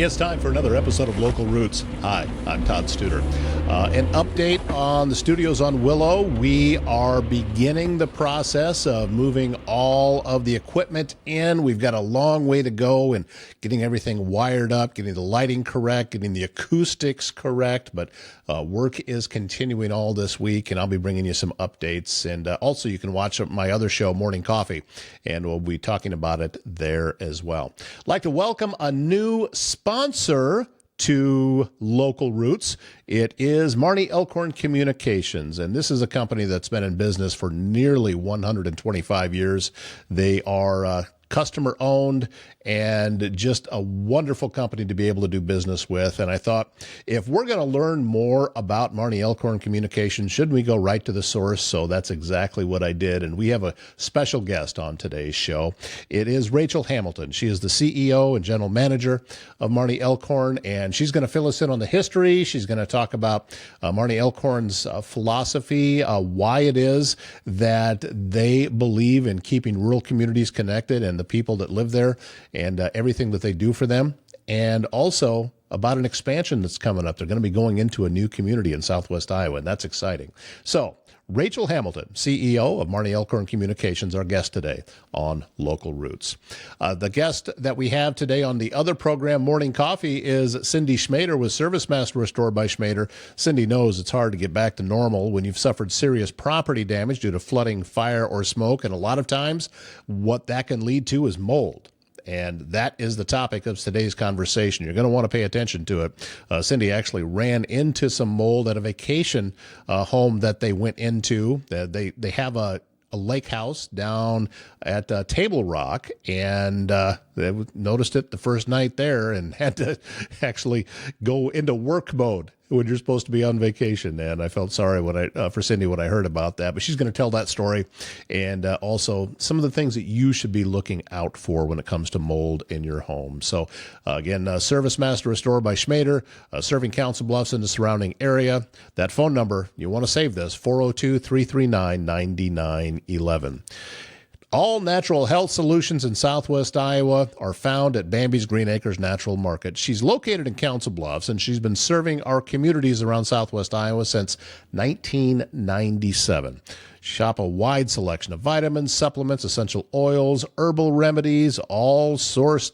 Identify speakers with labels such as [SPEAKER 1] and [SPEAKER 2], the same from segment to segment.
[SPEAKER 1] It's time for another episode of Local Roots. Hi, I'm Todd Studer. An update on the studios on Willow. We are beginning the process of moving all of the equipment in. We've got a long way to go in getting everything wired up, getting the lighting correct, getting the acoustics correct, but work is continuing all this week, and I'll be bringing you some updates. And also you can watch my other show, Morning Coffee, and we'll be talking about it there as well. I'd like to welcome a new sponsor to Local Roots. It is Marne Elkhorn Communications, and this is a company that's been in business for nearly 125 years. They are customer owned and just a wonderful company to be able to do business with. And I thought, if we're going to learn more about Marne Elkhorn Communications, shouldn't we go right to the source? So that's exactly what I did. And we have a special guest on today's show. It is Rachel Hamilton. She is the CEO and general manager of Marne Elkhorn, and she's going to fill us in on the history. She's going to talk about Marne Elkhorn's philosophy, why it is that they believe in keeping rural communities connected and the people that live there, and everything that they do for them, and also about an expansion that's coming up. They're going to be going into a new community in Southwest Iowa, and that's exciting. So Rachel Hamilton, CEO of Marne Elkhorn Communications, our guest today on Local Roots. The guest that we have today on the other program, Morning Coffee, is Cindy Schmader with Service Master Restore by Schmader. Cindy knows it's hard to get back to normal when you've suffered serious property damage due to flooding, fire, or smoke, and a lot of times what that can lead to is mold. And that is the topic of today's conversation. You're going to want to pay attention to it. Cindy actually ran into some mold at a vacation home that they went into. They have a lake house down at Table Rock, and they noticed it the first night there and had to actually go into work mode when you're supposed to be on vacation. And I felt sorry for Cindy when I heard about that, but she's going to tell that story, and also some of the things that you should be looking out for when it comes to mold in your home. So again, Service Master Restore by Schmader, serving Council Bluffs and the surrounding area. That phone number, you want to save this, 402-339-9911. All natural health solutions in Southwest Iowa are found at Bambi's Green Acres Natural Market. She's located in Council Bluffs, and she's been serving our communities around Southwest Iowa since 1997. Shop a wide selection of vitamins, supplements, essential oils, herbal remedies, all sourced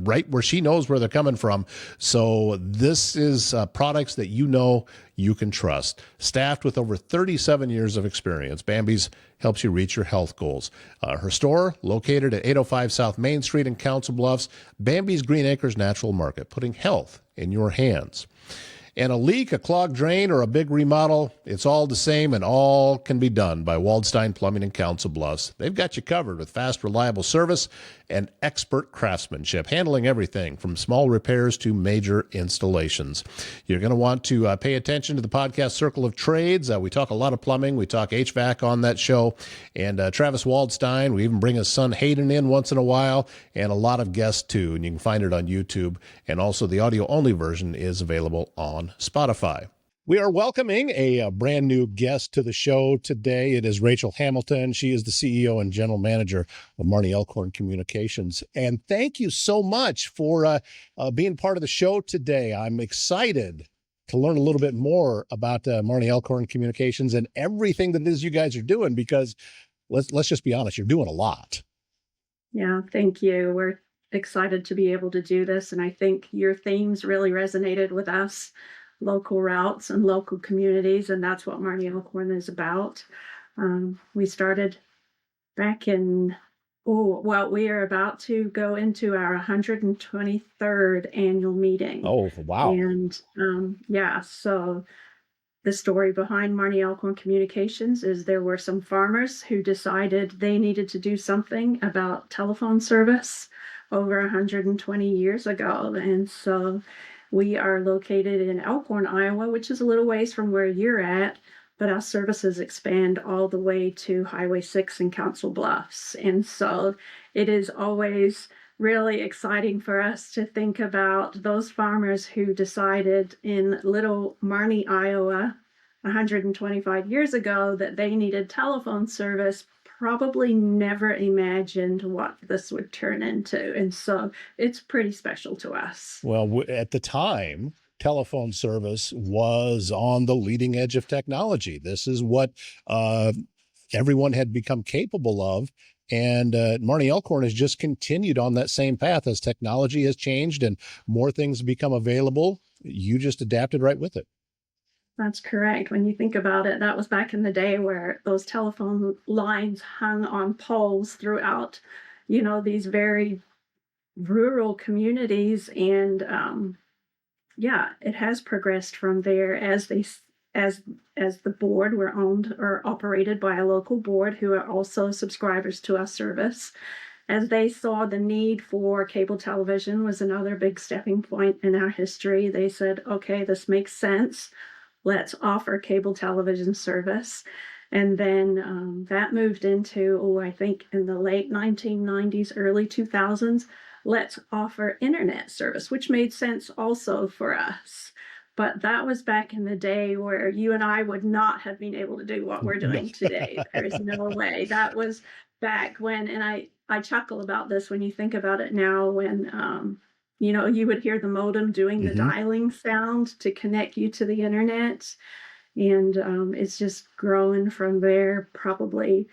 [SPEAKER 1] right where she knows where they're coming from. So this is products that you know you can trust. Staffed with over 37 years of experience, Bambi's helps you reach your health goals. Her store, located at 805 South Main Street in Council Bluffs, Bambi's Green Acres Natural Market, putting health in your hands. And a leak, a clogged drain, or a big remodel, it's all the same, and all can be done by Waldstein Plumbing in Council Bluffs. They've got you covered with fast, reliable service and expert craftsmanship, handling everything from small repairs to major installations. You're going to want to pay attention to the podcast Circle of Trades. We talk a lot of plumbing. We talk HVAC on that show. And Travis Waldstein, we even bring his son Hayden in once in a while, and a lot of guests too. And you can find it on YouTube. And also the audio-only version is available on Spotify. We are welcoming a brand new guest to the show today. It is Rachel Hamilton. She is the CEO and general manager of Marne Elkhorn Communications. And thank you so much for being part of the show today. I'm excited to learn a little bit more about Marne Elkhorn Communications and everything that it is you guys are doing, because let's just be honest, you're doing a lot.
[SPEAKER 2] Yeah, thank you. We're excited to be able to do this. And I think your themes really resonated with us, local routes and local communities. And that's what Marne Elkhorn is about. We started back in, we are about to go into our 123rd annual meeting.
[SPEAKER 1] Oh, wow.
[SPEAKER 2] And so the story behind Marne Elkhorn Communications is there were some farmers who decided they needed to do something about telephone service over 120 years ago. And so we are located in Elkhorn, Iowa, which is a little ways from where you're at, but our services expand all the way to Highway 6 in Council Bluffs. And so it is always really exciting for us to think about those farmers who decided in little Marne, Iowa, 125 years ago that they needed telephone service probably never imagined what this would turn into. And so it's pretty special to us.
[SPEAKER 1] Well, at the time, telephone service was on the leading edge of technology. This is what uh, everyone had become capable of. And Marne Elkhorn has just continued on that same path as technology has changed and more things become available. You just adapted right with it.
[SPEAKER 2] That's correct. When you think about it, that was back in the day where those telephone lines hung on poles throughout, these very rural communities. And yeah, it has progressed from there as as the board were owned or operated by a local board who are also subscribers to our service. As they saw the need for cable television was another big stepping point in our history, they said, okay, this makes sense. Let's offer cable television service. And then that moved into, I think in the late 1990s, early 2000s, let's offer internet service, which made sense also for us. But that was back in the day where you and I would not have been able to do what we're
[SPEAKER 1] No.
[SPEAKER 2] doing today. There is no way. That was back when, and I chuckle about this when you think about it now, when you would hear the modem doing the
[SPEAKER 1] Hmm.
[SPEAKER 2] dialing sound to connect you to the internet. And it's just growing from there, probably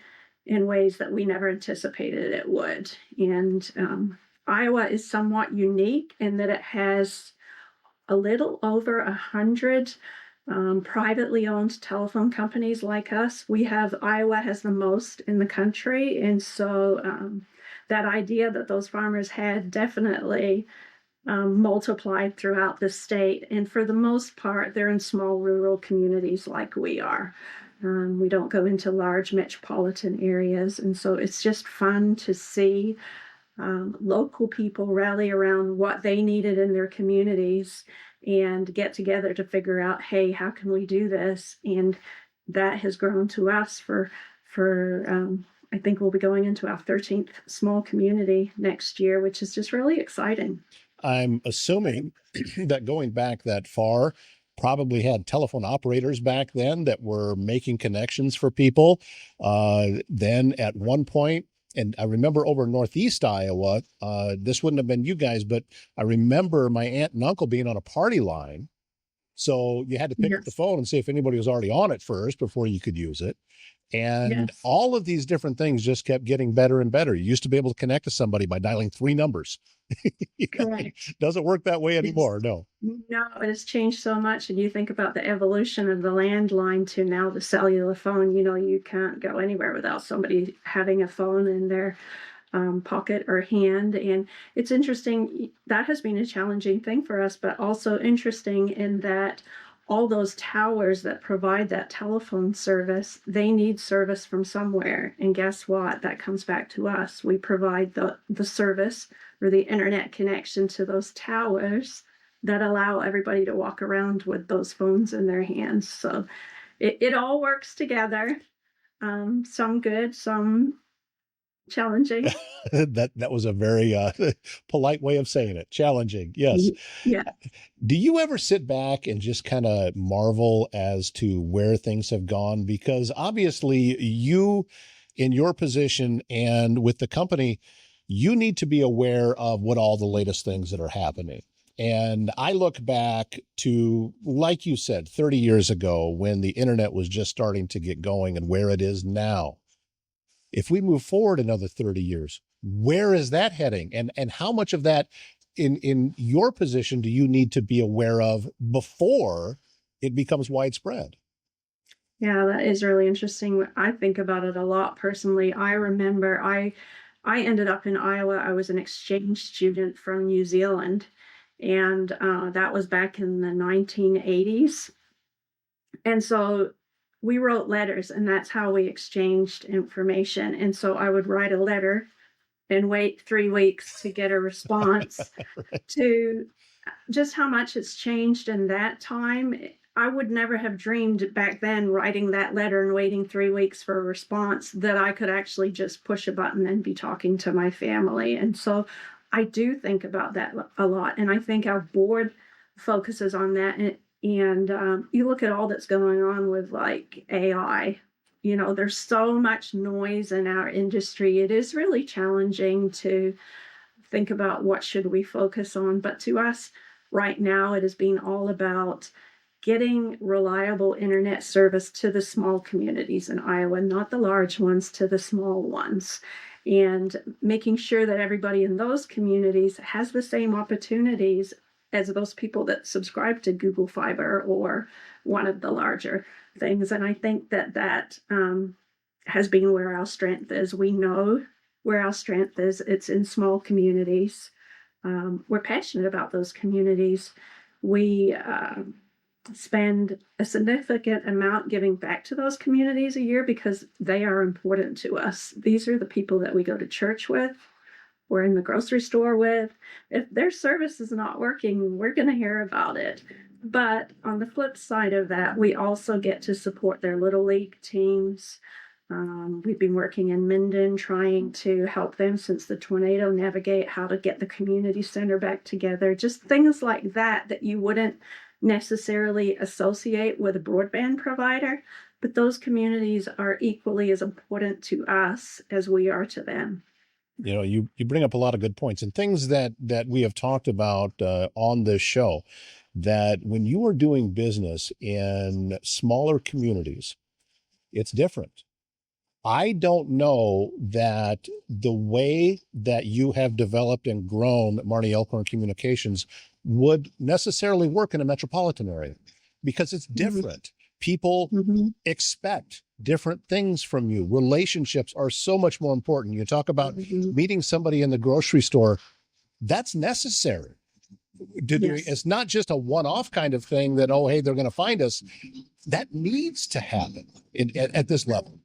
[SPEAKER 2] in ways that we never anticipated it would. And Iowa is somewhat unique in that it has a little over 100 privately owned telephone companies like us. Iowa has the most in the country. And so that idea that those farmers had definitely multiplied throughout the state. And for the most part, they're in small rural communities like we are. We don't go into large metropolitan areas. And so it's just fun to see local people rally around what they needed in their communities and get together to figure out, hey, how can we do this? And that has grown to us for I think we'll be going into our 13th small community next year, which is just really exciting.
[SPEAKER 1] I'm assuming that going back that far, probably had telephone operators back then that were making connections for people. Then at one point, and I remember over Northeast Iowa, this wouldn't have been you guys, but I remember my aunt and uncle being on a party line. So you had to pick up the
[SPEAKER 2] Yes.
[SPEAKER 1] phone and see if anybody was already on it first before you could use it. And
[SPEAKER 2] Yes.
[SPEAKER 1] all of these different things just kept getting better and better. You used to be able to connect to somebody by dialing three numbers.
[SPEAKER 2] Correct.
[SPEAKER 1] Doesn't work that way
[SPEAKER 2] Yes.
[SPEAKER 1] anymore. No.
[SPEAKER 2] No, it has changed so much. And you think about the evolution of the landline to now the cellular phone. You can't go anywhere without somebody having a phone in their pocket or hand. And it's interesting, that has been a challenging thing for us, but also interesting in that all those towers that provide that telephone service, they need service from somewhere. And guess what? That comes back to us. We provide the service or the internet connection to those towers that allow everybody to walk around with those phones in their hands. So it all works together. Some good, some challenging.
[SPEAKER 1] That was a very polite way of saying it. Challenging, yes.
[SPEAKER 2] Yeah.
[SPEAKER 1] Do you ever sit back and just kind of marvel as to where things have gone? Because obviously, you, in your position and with the company, you need to be aware of what all the latest things that are happening. And I look back to, like you said, 30 years ago when the internet was just starting to get going and where it is now. If we move forward another 30 years, where is that heading? And how much of that in your position do you need to be aware of before it becomes widespread?
[SPEAKER 2] Yeah, that is really interesting. I think about it a lot personally. I remember I ended up in Iowa. I was an exchange student from New Zealand, and that was back in the 1980s. And so we wrote letters, and that's how we exchanged information. And so I would write a letter and wait 3 weeks to get a response to just how much it's changed in that time. I would never have dreamed back then, writing that letter and waiting 3 weeks for a response, that I could actually just push a button and be talking to my family. And so I do think about that a lot. And I think our board focuses on that. And you look at all that's going on with like AI. there's so much noise in our industry. It is really challenging to think about what should we focus on. But to us right now, it has been all about getting reliable internet service to the small communities in Iowa, not the large ones, to the small ones, and making sure that everybody in those communities has the same opportunities as those people that subscribe to Google Fiber or one of the larger things. And I think that has been where our strength is. We know where our strength is. It's in small communities. We're passionate about those communities. We spend a significant amount giving back to those communities a year because they are important to us. These are the people that we go to church with, we're in the grocery store with. If their service is not working, we're going to hear about it. But on the flip side of that, we also get to support their Little League teams. We've been working in Minden trying to help them since the tornado navigate how to get the community center back together. Just things like that you wouldn't necessarily associate with a broadband provider, but those communities are equally as important to us as we are to them.
[SPEAKER 1] You bring up a lot of good points and things that we have talked about on this show, that when you are doing business in smaller communities, it's different. I don't know that the way that you have developed and grown Marne Elkhorn Communications would necessarily work in a metropolitan area because it's different. People expect different things from you. Relationships are so much more important. You talk about meeting somebody in the grocery store. That's necessary. It's not just a one-off kind of thing that, oh, hey, they're going to find us. That needs to happen at this level.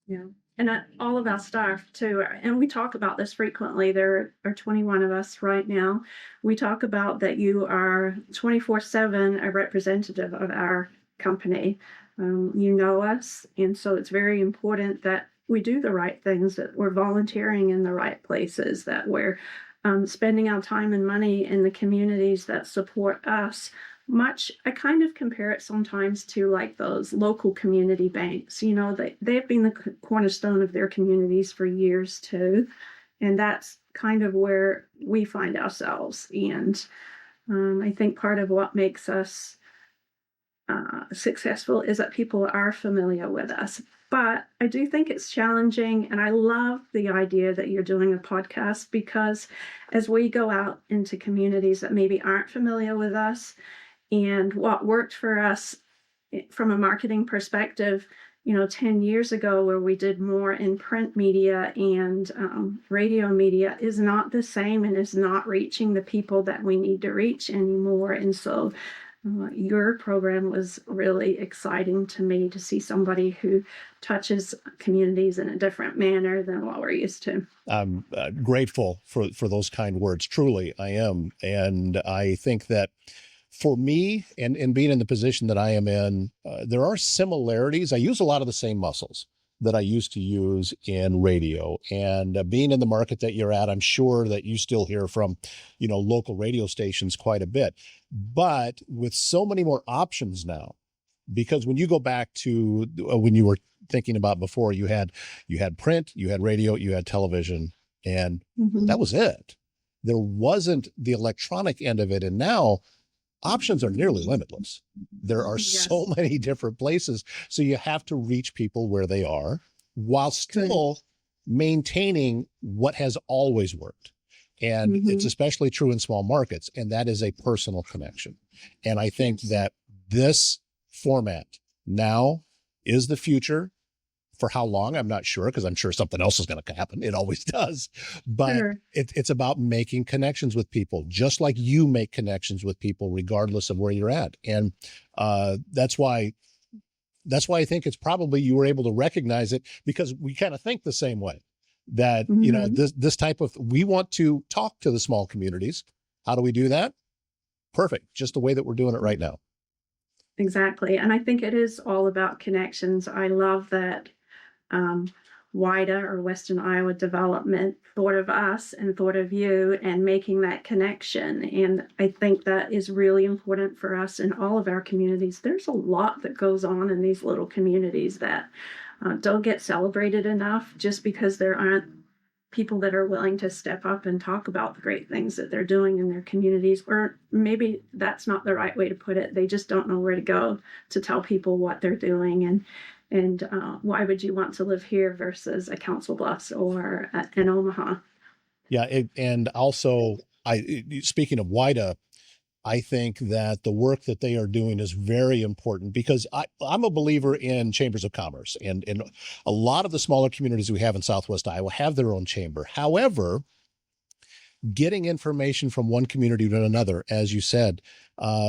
[SPEAKER 2] Yeah. And all of our staff too, and we talk about this frequently. There are 21 of us right now. We talk about that you are 24/7 a representative of our company. You know us, and so it's very important that we do the right things, that we're volunteering in the right places, that we're spending our time and money in the communities that support us. I kind of compare it sometimes to like those local community banks. They've been the cornerstone of their communities for years too. And that's kind of where we find ourselves. And I think part of what makes us successful is that people are familiar with us. But I do think it's challenging, and I love the idea that you're doing a podcast, because as we go out into communities that maybe aren't familiar with us, and what worked for us from a marketing perspective, 10 years ago, where we did more in print media and radio media, is not the same and is not reaching the people that we need to reach anymore. And so your program was really exciting to me, to see somebody who touches communities in a different manner than what we're used to.
[SPEAKER 1] I'm grateful for those kind words. Truly, I am. And I think that for me, and being in the position that I am in, there are similarities. I use a lot of the same muscles that I used to use in radio, and being in the market that you're at, I'm sure that you still hear from, local radio stations quite a bit, but with so many more options now, because when you go back to when you were thinking about before, you had print, you had radio, you had television, and that was it. There wasn't the electronic end of it. And now options are nearly limitless. There are so many different places. So you have to reach people where they are while still maintaining what has always worked. And it's especially true in small markets. And that is a personal connection. And I think that this format now is the future. For how long, I'm not sure, because I'm sure something else is going to happen. It always does. But it's about making connections with people, just like you make connections with people, regardless of where you're at. And that's why I think it's probably you were able to recognize it, because we kind of think the same way, that, this type of, we want to talk to the small communities. How do we do that? Perfect. Just the way that we're doing it right now.
[SPEAKER 2] Exactly. And I think it is all about connections. I love that WIDA, or Western Iowa Development, thought of us and thought of you and making that connection. And I think that is really important for us in all of our communities. There's a lot that goes on in these little communities that don't get celebrated enough just because there aren't people that are willing to step up and talk about the great things that they're doing in their communities. Or maybe that's not the right way to put it. They just don't know where to go to tell people what they're doing, and why would you want to live here versus a Council Bluffs or an Omaha.
[SPEAKER 1] Yeah, and also, speaking of WIDA, I think that the work that they are doing is very important because I'm a believer in chambers of commerce, and a lot of the smaller communities we have in Southwest Iowa have their own chamber. However, getting information from one community to another, as you said,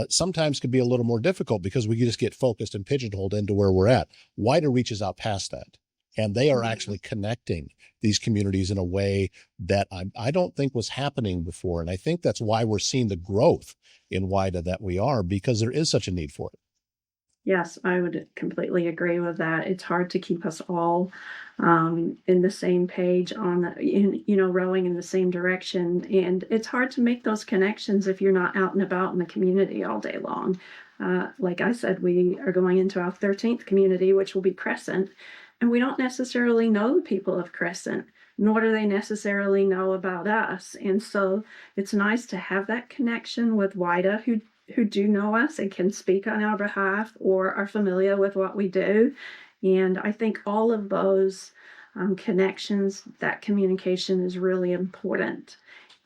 [SPEAKER 1] sometimes can be a little more difficult because we just get focused and pigeonholed into where we're at. WIDA reaches out past that, and they are actually connecting these communities in a way that I don't think was happening before. And I think that's why we're seeing the growth in WIDA that we are, because there is such a need for it.
[SPEAKER 2] Yes, I would completely agree with that. It's hard to keep us all in the same page rowing in the same direction. And it's hard to make those connections if you're not out and about in the community all day long. Like I said, we are going into our 13th community, which will be Crescent, and we don't necessarily know the people of Crescent, nor do they necessarily know about us. And so it's nice to have that connection with WIDA, who do know us and can speak on our behalf or are familiar with what we do. And I think all of those connections, that communication is really important,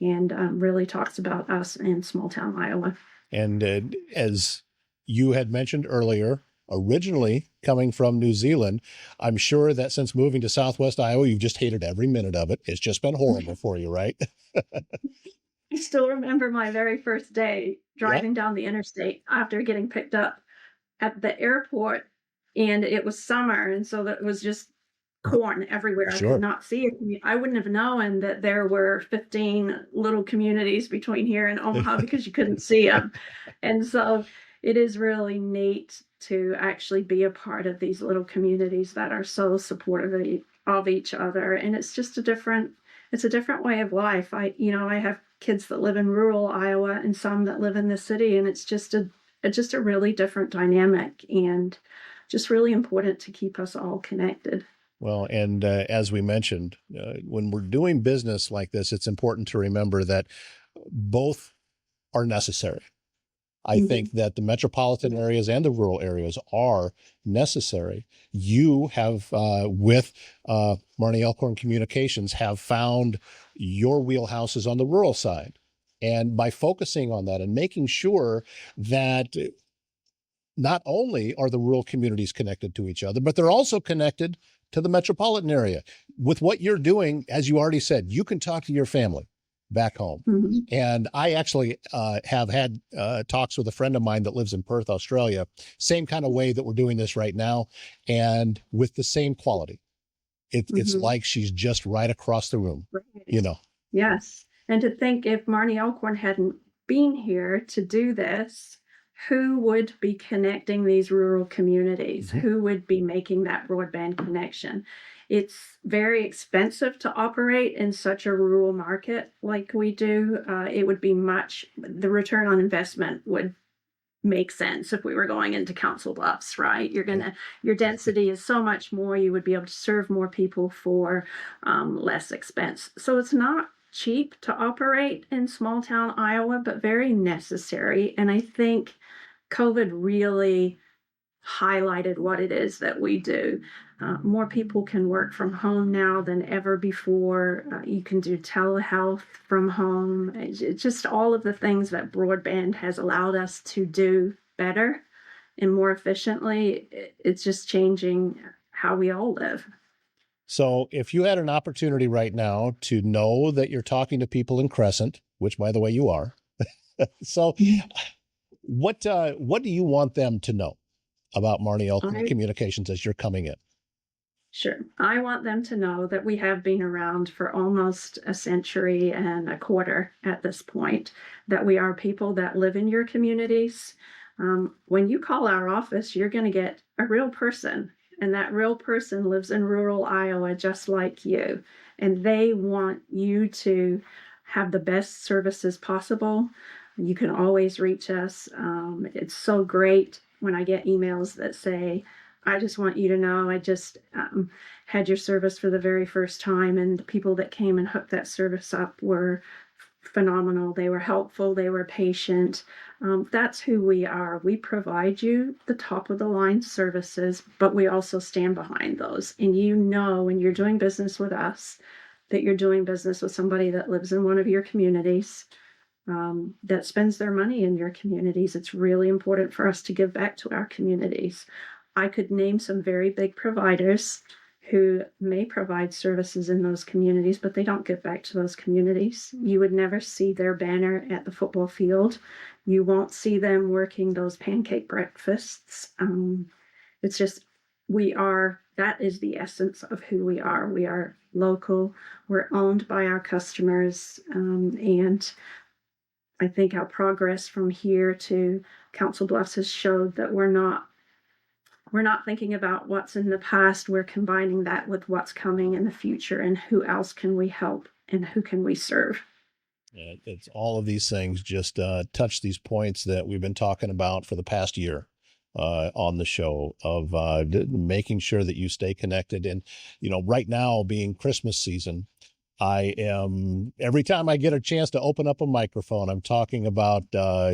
[SPEAKER 2] and really talks about us in small town Iowa.
[SPEAKER 1] And as you had mentioned earlier, originally coming from New Zealand, I'm sure that since moving to Southwest Iowa, you've just hated every minute of it. It's just been horrible for you, right?
[SPEAKER 2] I still remember my very first day
[SPEAKER 1] Yeah,
[SPEAKER 2] driving down the interstate after getting picked up at the airport, and it was summer, and so that was just corn everywhere. I could
[SPEAKER 1] sure.
[SPEAKER 2] not see it. I wouldn't have known that there were 15 little communities between here and Omaha because you couldn't see them. And so it is really neat to actually be a part of these little communities that are so supportive of each other. And it's just it's a different way of life. I have kids that live in rural Iowa and some that live in the city, and it's just a really different dynamic, and just really important to keep us all connected.
[SPEAKER 1] Well, and as we mentioned, when we're doing business like this, it's important to remember that both are necessary. I
[SPEAKER 2] Mhm.
[SPEAKER 1] think that the metropolitan areas and the rural areas are necessary. You have, with Marne Elkhorn Communications, have found your wheelhouses on the rural side. And by focusing on that and making sure that not only are the rural communities connected to each other, but they're also connected to the metropolitan area. With what you're doing, as you already said, you can talk to your family back home.
[SPEAKER 2] Mhm.
[SPEAKER 1] And I actually have had talks with a friend of mine that lives in Perth, Australia, same kind of way that we're doing this right now, and with the same quality. It's
[SPEAKER 2] Mhm.
[SPEAKER 1] like she's just right across the room, you
[SPEAKER 2] Right.
[SPEAKER 1] know.
[SPEAKER 2] Yes. And to think if Marne Elkhorn hadn't been here to do this, who would be connecting these rural communities?
[SPEAKER 1] Mhm.
[SPEAKER 2] Who would be making that broadband connection? It's very expensive to operate in such a rural market like we do. It would be the return on investment would make sense if we were going into Council Bluffs, right? Your density is so much more. You would be able to serve more people for less expense. So it's not cheap to operate in small town Iowa, but very necessary. And I think COVID really highlighted what it is that we do. More people can work from home now than ever before. You can do telehealth from home. It's just all of the things that broadband has allowed us to do better and more efficiently. It's just changing how we all live.
[SPEAKER 1] So if you had an opportunity right now to know that you're talking to people in Crescent, which by the way you are, so what do you want them to know about Marne Elkhorn
[SPEAKER 2] I
[SPEAKER 1] Communications as you're coming in?
[SPEAKER 2] Sure. I want them to know that we have been around for almost a century and a quarter at this point, that we are people that live in your communities. When you call our office, you're going to get a real person, and that real person lives in rural Iowa just like you. And they want you to have the best services possible. You can always reach us. It's so great when I get emails that say, I just want you to know I just had your service for the very first time, and the people that came and hooked that service up were phenomenal. They were helpful, they were patient. That's who we are. We provide you the top of the line services, but we also stand behind those. And you know, when you're doing business with us, that you're doing business with somebody that lives in one of your communities, that spends their money in your communities. It's really important for us to give back to our communities. I could name some very big providers who may provide services in those communities, but they don't give back to those communities. You would never see their banner at the football field. You won't see them working those pancake breakfasts. It's just, that is the essence of who we are. We are local, we're owned by our customers, and I think our progress from here to Council Bluffs has showed that we're not thinking about what's in the past. We're combining that with what's coming in the future, and who else can we help and who can we serve.
[SPEAKER 1] It's all of these things just touch these points that we've been talking about for the past year on the show of making sure that you stay connected. And, right now being Christmas season, I am, every time I get a chance to open up a microphone, I'm talking about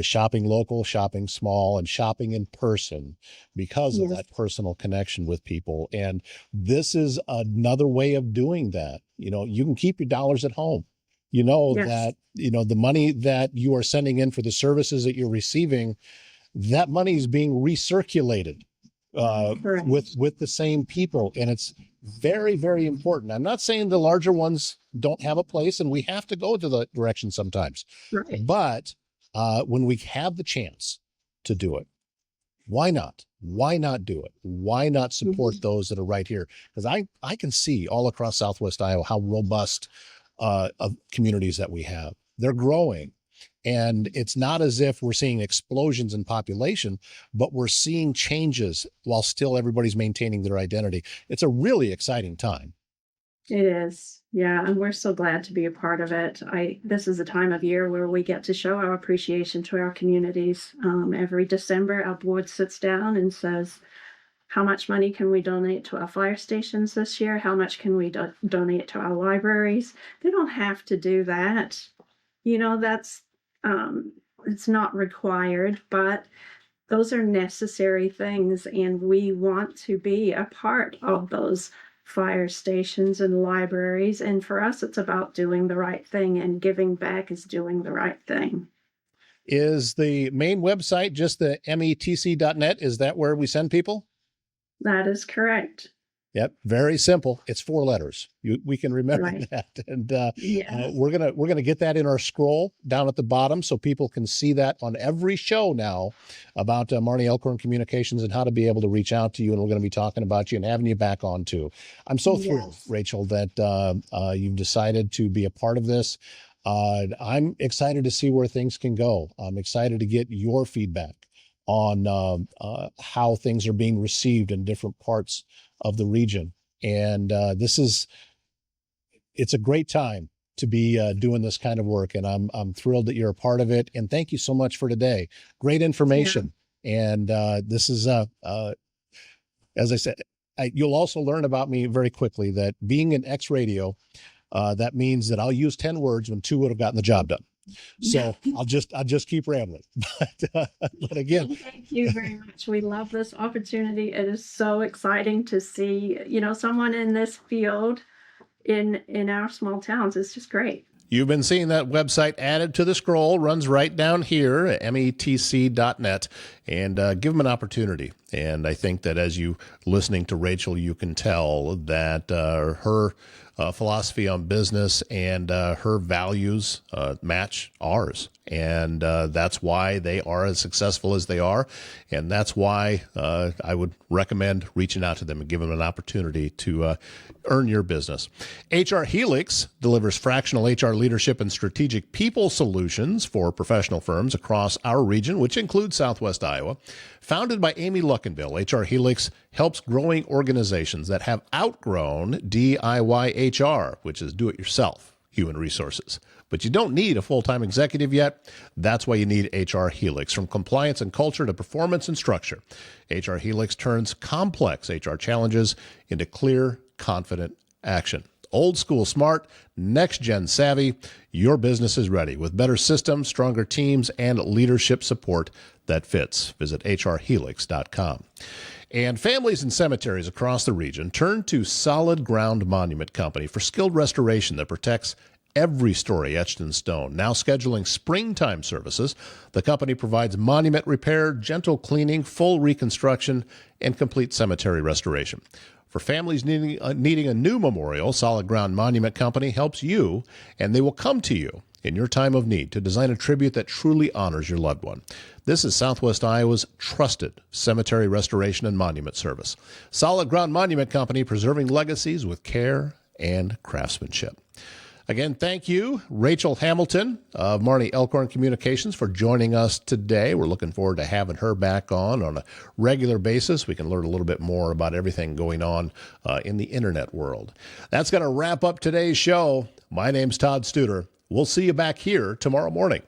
[SPEAKER 1] shopping local, shopping small, and shopping in person because of that personal connection with people. And this is another way of doing that. You can keep your dollars at home. That, the money that you are sending in for the services that you're receiving, that money is being recirculated with the same people. And it's very, very important. I'm not saying the larger ones don't have a place, and we have to go to the direction sometimes.
[SPEAKER 2] Right.
[SPEAKER 1] But when we have the chance to do it, why not? Why not do it? Why not support those that are right here? Because I can see all across Southwest Iowa how robust of communities that we have. They're growing. And it's not as if we're seeing explosions in population, but we're seeing changes while still everybody's maintaining their identity. It's a really exciting time.
[SPEAKER 2] It is. Yeah. And we're so glad to be a part of it. This is a time of year where we get to show our appreciation to our communities. Every December, our board sits down and says, how much money can we donate to our fire stations this year? How much can we donate to our libraries? They don't have to do that. That's, it's not required, but those are necessary things. And we want to be a part of those fire stations and libraries. And for us, it's about doing the right thing, and giving back is doing the right thing.
[SPEAKER 1] Is the main website just the metc.net? Is that where we send people?
[SPEAKER 2] That is correct.
[SPEAKER 1] Yep, very simple. It's 4 letters. We can remember that, and we're gonna get that in our scroll down at the bottom, so people can see that on every show now about Marne Elkhorn Communications and how to be able to reach out to you. And we're going to be talking about you and having you back on too. I'm so thrilled, Rachel, that you've decided to be a part of this. I'm excited to see where things can go. I'm excited to get your feedback on how things are being received in different parts of the region. And it's a great time to be doing this kind of work. And I'm thrilled that you're a part of it. And thank you so much for today. Great information. Yeah. And this is, as I said, you'll also learn about me very quickly, that being an ex-radio, that means that I'll use 10 words when 2 would have gotten the job done. So I'll just keep rambling. But again,
[SPEAKER 2] thank you very much. We love this opportunity. It is so exciting to see, someone in this field in our small towns. It's just great.
[SPEAKER 1] You've been seeing that website added to the scroll, runs right down here at metc.net, and give them an opportunity. And I think that as you listening to Rachel, you can tell that her philosophy on business and her values match ours. And that's why they are as successful as they are. And that's why I would recommend reaching out to them and giving them an opportunity to earn your business. HR Helix delivers fractional HR leadership and strategic people solutions for professional firms across our region, which includes Southwest Iowa. Founded by Amy Luckenbill, HR Helix helps growing organizations that have outgrown DIY HR, which is do-it-yourself, human resources. But you don't need a full-time executive yet. That's why you need HR Helix. From compliance and culture to performance and structure, HR Helix turns complex HR challenges into clear, confident action. Old school smart, next gen savvy, your business is ready with better systems, stronger teams, and leadership support that fits. Visit hrhelix.com. And families and cemeteries across the region turn to Solid Ground Monument Company for skilled restoration that protects every story etched in stone. Now scheduling springtime services, the company provides monument repair, gentle cleaning, full reconstruction, and complete cemetery restoration. For families needing a new memorial, Solid Ground Monument Company helps you, and they will come to you in your time of need to design a tribute that truly honors your loved one. This is Southwest Iowa's trusted cemetery restoration and monument service. Solid Ground Monument Company, preserving legacies with care and craftsmanship. Again, thank you, Rachel Hamilton of Marne Elkhorn Communications, for joining us today. We're looking forward to having her back on a regular basis. We can learn a little bit more about everything going on in the internet world. That's going to wrap up today's show. My name's Todd Studer. We'll see you back here tomorrow morning.